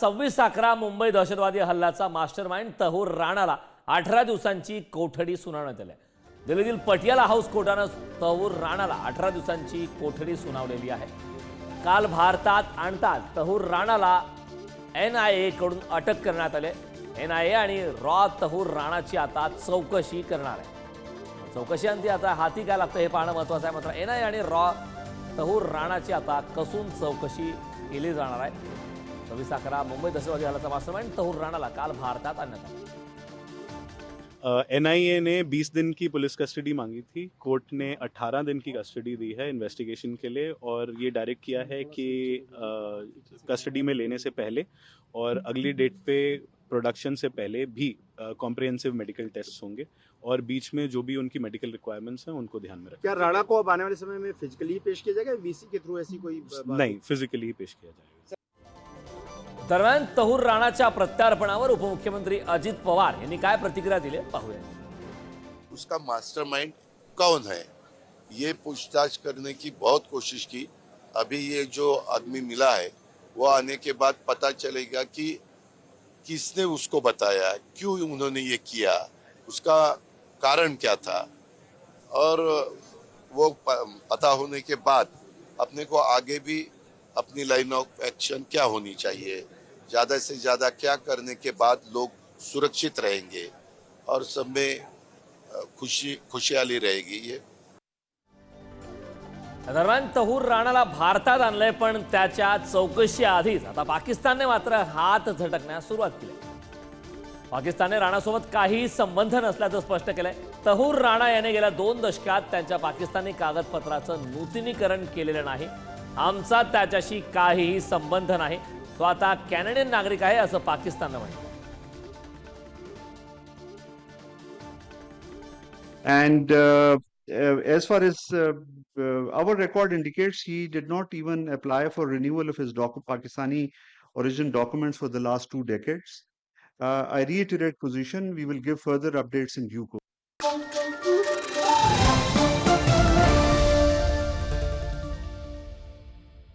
26/11 मुंबई दहशतवादी हल्ल्याचा मास्टरमाइंड तहूर राणाला 18 दिवसांची कोठडी सुनावण्यात आली आहे. दिल्लीतील पटियाला हाऊस कोर्टानं तहूर राणाला 18 दिवसांची कोठडी सुनावलेली आहे. काल भारतात आणताच तहूर राणाला NIA कडून अटक करण्यात आली. NIA आणि रॉ तहूर राणाची आता चौकशी करणार आहे. चौकशी अंती आता हाती काय लागतं हे पाहणं महत्त्वाचं आहे. मात्र NIA आणि रॉ तहूर राणाची आता कसून चौकशी केली जाणार आहे. 26/11 मुंबई दहशतवादी हल्ल्याचा मास्टरमाइंड तहूर राणाला काल भारतात आणण्यात आला. NIA ने 20 दिन की पुलिस कस्टडी मांगी थी. कोर्ट ने 18 दिन की कस्टडी दी है इन्वेस्टिगेशन के लिए और ये डायरेक्ट किया है कि कस्टडी में लेने से पहले और अगली डेट पे प्रोडक्शन से पहले भी कॉम्प्रिहेंसिव मेडिकल टेस्ट होंगे और बीच में जो भी उनकी मेडिकल रिक्वायरमेंट्स हैं उनको ध्यान में रखें. क्या राणा को अब आने वाले समय में फिजिकली पेश किया जाएगा, VC के थ्रू ऐसी कोई बात? नहीं, फिजिकली ही पेश किया जाएगा. दरम्यान तहूर राणाच्या प्रत्यार्पणावर उपमुख्यमंत्री अजित पवार यांनी काय प्रतिक्रिया दिली पाहूया. उसका मास्टरमाइंड कौन है ये पूछताछ करने की बहुत कोशिश की. अभी ये जो आदमी मिला है वो आने के बाद पता चलेगा कि किसने उसको बताया, क्यों उन्होंने ये किया, उसका कारण क्या था, और वो पता होने के बाद अपने को आगे भी अपनी लाइन ऑफ एक्शन क्या होनी चाहिए, ज़्यादा से ज़्यादा क्या करने के बाद लोग सुरक्षित रहेंगे और सब में खुशहाली रहेगी. ये दरम्यान तहूर राणाला भारतात आणलंय, पण त्याच्या चौकशी आधीच आता पाकिस्तानने मात्र हात झटकण्यास सुरुवात केली. पाकिस्तानने राणासोबत काहीही संबंध नसल्याचं स्पष्ट केलंय. तहूर राणा याने गेल्या 2 दशकात त्यांच्या पाकिस्तानी कागदपत्राचं नूतनीकरण केलेलं नाही. आमचा त्याच्याशी काहीही संबंध नाही. तो आता कॅनेडियन नागरिक आहे असं पाकिस्ताननं म्हटलं. And as far as our record indicates, he did not even apply for renewal of his Pakistani origin documents for the last 2 decades. I reiterate position, we will give further updates in due course.